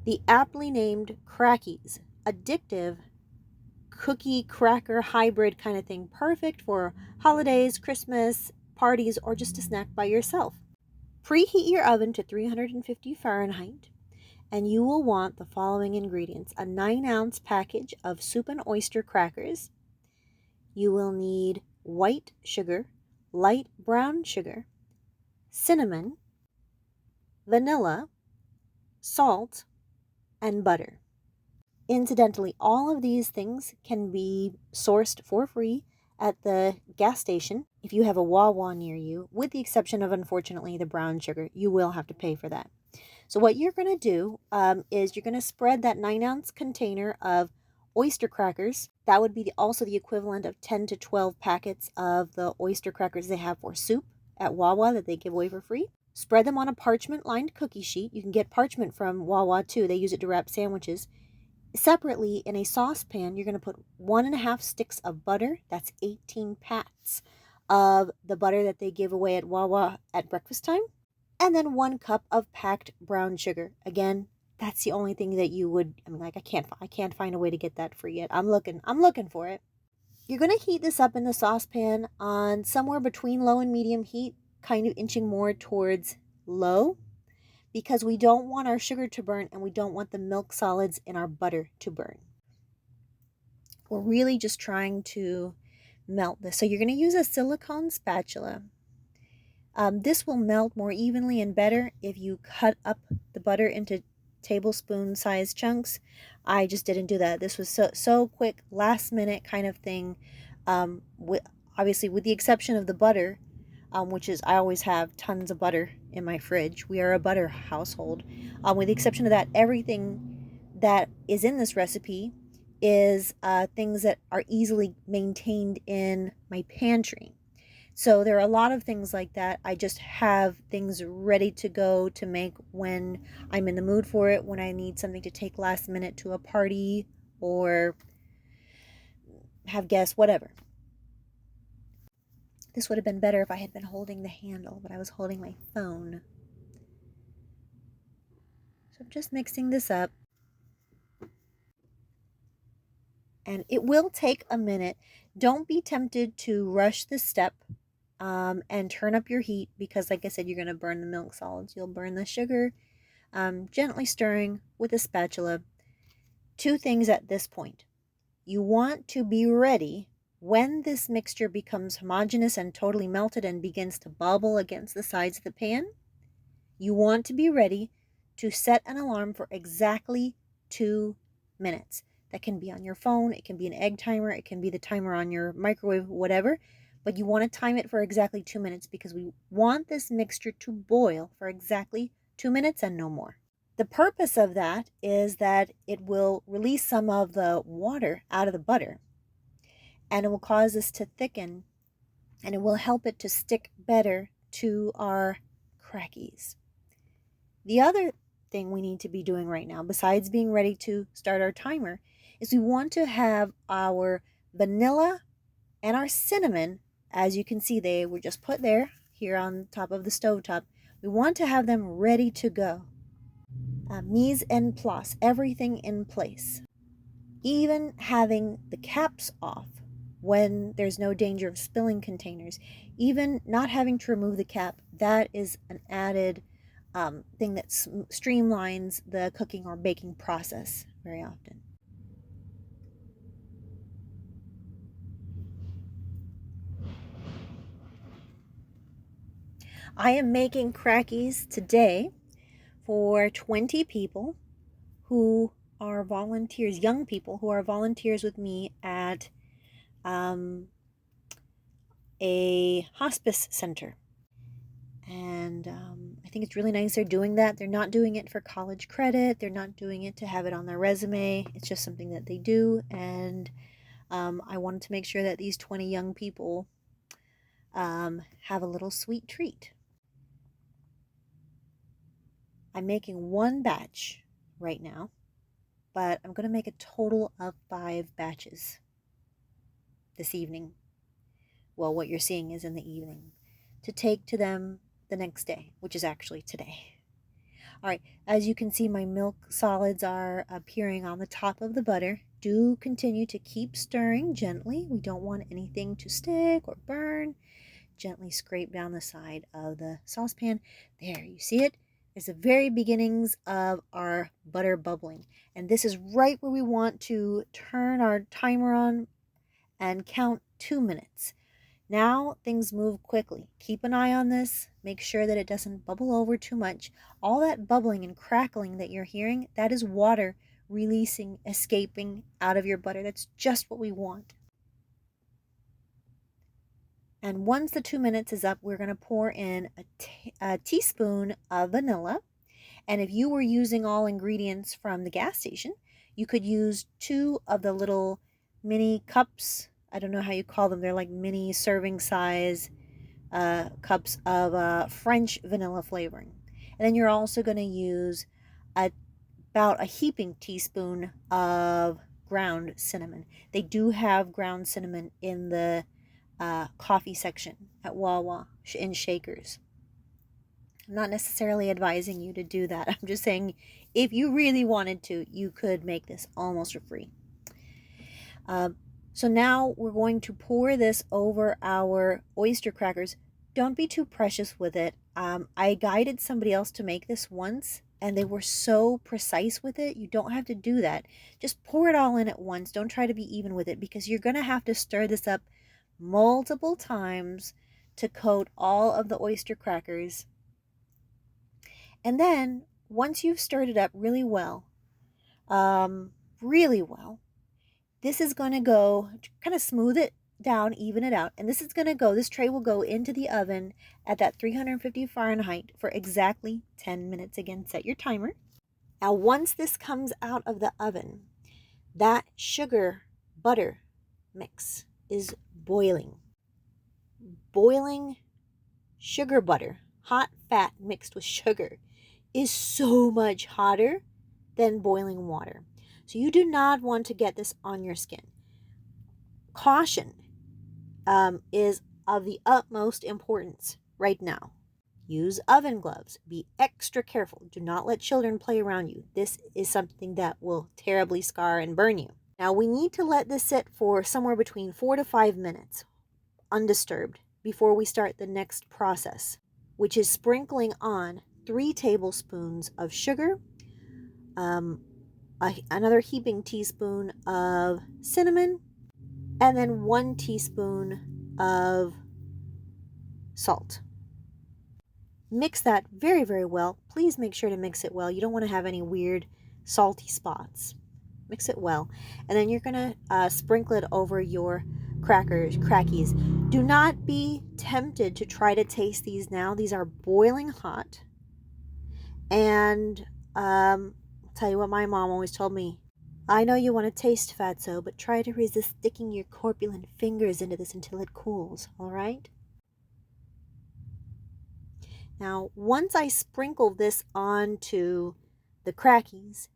The aptly named Crackies, addictive cookie cracker hybrid kind of thing, perfect for holidays, Christmas, parties, or just a snack by yourself. Preheat your oven to 350 Fahrenheit, and you will want the following ingredients: a 9-ounce package of soup and oyster crackers. You will need white sugar, light brown sugar, cinnamon, vanilla, salt, and butter. Incidentally, all of these things can be sourced for free at the gas station if you have a Wawa near you, with the exception of, unfortunately, the brown sugar. You will have to pay for that. So what you're going to do is you're going to spread that 9-ounce container of oyster crackers. That would be also the equivalent of 10 to 12 packets of the oyster crackers they have for soup at Wawa that they give away for free. Spread them on a parchment-lined cookie sheet. You can get parchment from Wawa too. They use it to wrap sandwiches. Separately, in a saucepan, you're going to put 1.5 sticks of butter. That's 18 pats of the butter that they give away at Wawa at breakfast time. And then 1 cup of packed brown sugar. Again, that's the only thing that you would, I can't find a way to get that free yet. I'm looking for it. You're going to heat this up in the saucepan on somewhere between low and medium heat, kind of inching more towards low, because we don't want our sugar to burn and we don't want the milk solids in our butter to burn. We're really just trying to melt this. So you're going to use a silicone spatula. This will melt more evenly and better if you cut up the butter into tablespoon-sized chunks. I just didn't do that. This was so quick, last-minute kind of thing. Obviously, with the exception of the butter, which is, I always have tons of butter in my fridge. We are a butter household. With the exception of that, everything that is in this recipe is things that are easily maintained in my pantry. So there are a lot of things like that. I just have things ready to go to make when I'm in the mood for it, when I need something to take last minute to a party or have guests, whatever. This would have been better if I had been holding the handle, but I was holding my phone. So I'm just mixing this up. And it will take a minute. Don't be tempted to rush this step and turn up your heat, because, like I said, you're going to burn the milk solids. You'll burn the sugar. Gently stirring with a spatula. 2 things at this point. You want to be ready when this mixture becomes homogeneous and totally melted and begins to bubble against the sides of the pan. You want to be ready to set an alarm for exactly 2 minutes. That can be on your phone, it can be an egg timer, it can be the timer on your microwave, whatever. But you want to time it for exactly 2 minutes, because we want this mixture to boil for exactly 2 minutes and no more. The purpose of that is that it will release some of the water out of the butter, and it will cause this to thicken, and it will help it to stick better to our crackies. The other thing we need to be doing right now, besides being ready to start our timer, is we want to have our vanilla and our cinnamon. As you can see, they were just put there, here on top of the stovetop. We want to have them ready to go. Mise en place, everything in place. Even having the caps off when there's no danger of spilling containers. Even not having to remove the cap, that is an added thing that streamlines the cooking or baking process very often. I am making crackies today for 20 people who are volunteers, young people who are volunteers with me at a hospice center. And I think it's really nice they're doing that. They're not doing it for college credit. They're not doing it to have it on their resume. It's just something that they do. And I wanted to make sure that these 20 young people have a little sweet treat. I'm making 1 batch right now, but I'm going to make a total of 5 batches this evening. Well, what you're seeing is in the evening, to take to them the next day, which is actually today. All right, as you can see, my milk solids are appearing on the top of the butter. Do continue to keep stirring gently. We don't want anything to stick or burn. Gently scrape down the side of the saucepan. There, you see it? It's the very beginnings of our butter bubbling. And this is right where we want to turn our timer on and count 2 minutes. Now things move quickly. Keep an eye on this. Make sure that it doesn't bubble over too much. All that bubbling and crackling that you're hearing, that is water releasing, escaping out of your butter. That's just what we want. And once the 2 minutes is up, we're going to pour in a teaspoon of vanilla. And if you were using all ingredients from the gas station, you could use 2 of the little mini cups. I don't know how you call them. They're like mini serving size cups of French vanilla flavoring. And then you're also going to use about a heaping teaspoon of ground cinnamon. They do have ground cinnamon in the coffee section at Wawa in shakers. I'm not necessarily advising you to do that. I'm just saying if you really wanted to, you could make this almost for free. So now we're going to pour this over our oyster crackers. Don't be too precious with it. I guided somebody else to make this once, and they were so precise with it. You don't have to do that. Just pour it all in at once. Don't try to be even with it, because you're going to have to stir this up multiple times to coat all of the oyster crackers. And then once you've stirred it up really well, this is going to go, kind of smooth it down, even it out. And this tray will go into the oven at that 350 Fahrenheit for exactly 10 minutes. Again, set your timer. Now, once this comes out of the oven, that sugar butter mix is boiling. Boiling sugar butter, hot fat mixed with sugar, is so much hotter than boiling water. So you do not want to get this on your skin. Caution is of the utmost importance right now. Use oven gloves. Be extra careful. Do not let children play around you. This is something that will terribly scar and burn you. Now we need to let this sit for somewhere between 4 to 5 minutes undisturbed before we start the next process, which is sprinkling on 3 tablespoons of sugar, another heaping teaspoon of cinnamon, and then 1 teaspoon of salt. Mix that very, very well. Please make sure to mix it well. You don't want to have any weird salty spots. Mix it well. And then you're going to sprinkle it over your crackies. Do not be tempted to try to taste these now. These are boiling hot. And I'll tell you what my mom always told me. I know you want to taste fatso, but try to resist sticking your corpulent fingers into this until it cools, all right? Now, once I sprinkle this onto the crackies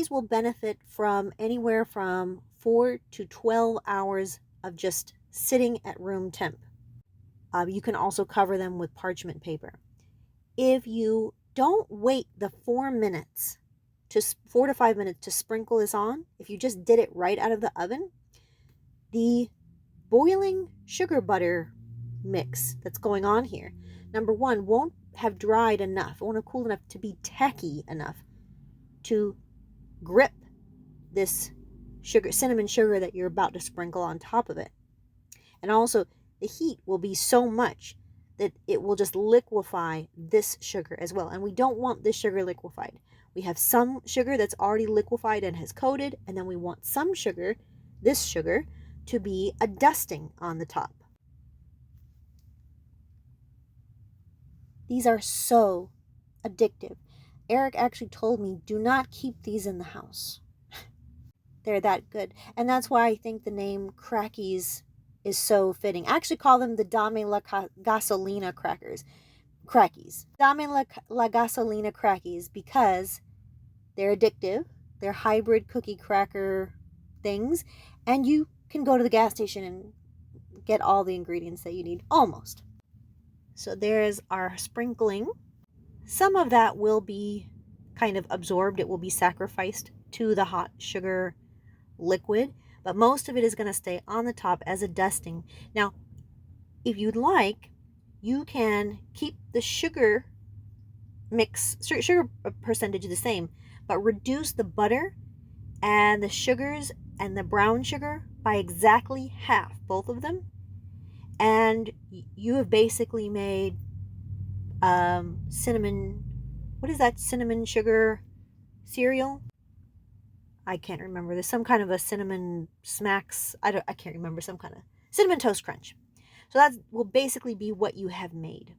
will benefit from anywhere from 4 to 12 hours of just sitting at room temp. You can also cover them with parchment paper. If you don't wait the 4 to 5 minutes to sprinkle this on, if you just did it right out of the oven, the boiling sugar butter mix that's going on here, number one, won't have dried enough, won't have cooled enough to be tacky enough to grip this cinnamon sugar that you're about to sprinkle on top of it. And also, the heat will be so much that it will just liquefy this sugar as well. And we don't want this sugar liquefied. We have some sugar that's already liquefied and has coated, and then we want some sugar, this sugar, to be a dusting on the top. These are so addictive. Eric actually told me, do not keep these in the house. They're that good. And that's why I think the name Crackies is so fitting. I actually call them the Dame la Gasolina Crackies. Dame la Gasolina Crackies because they're addictive. They're hybrid cookie cracker things. And you can go to the gas station and get all the ingredients that you need, almost. So there's our sprinkling. some of that will be kind of absorbed. It will be sacrificed to the hot sugar liquid, but most of it is going to stay on the top as a dusting. Now, if you'd like, you can keep the sugar percentage the same, but reduce the butter and the sugars and the brown sugar by exactly half, both of them. And you have basically made cinnamon, what is that cinnamon sugar cereal? I can't remember. There's some kind of a cinnamon smacks. I can't remember, some kind of cinnamon toast crunch. So that will basically be what you have made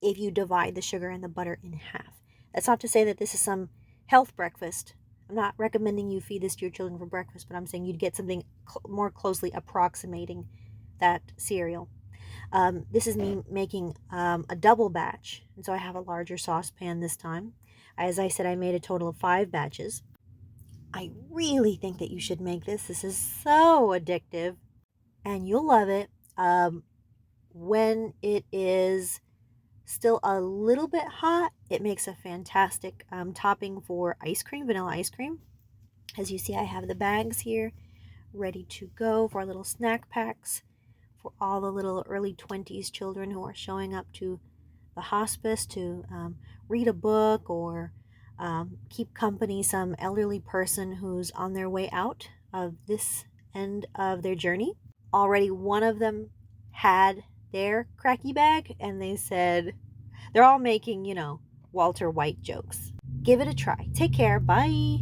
if you divide the sugar and the butter in half. That's not to say that this is some health breakfast. I'm not recommending you feed this to your children for breakfast, but I'm saying you'd get something more closely approximating that cereal. This is me making a double batch, and so I have a larger saucepan this time. As I said, I made a total of 5 batches. I really think that you should make this. This is so addictive, and you'll love it. When it is still a little bit hot, it makes a fantastic topping for ice cream, vanilla ice cream. As you see, I have the bags here ready to go for our little snack packs for all the little early 20s children who are showing up to the hospice to read a book or keep company some elderly person who's on their way out of this end of their journey. Already one of them had their cracky bag, and they said, they're all making, Walter White jokes. Give it a try. Take care. Bye.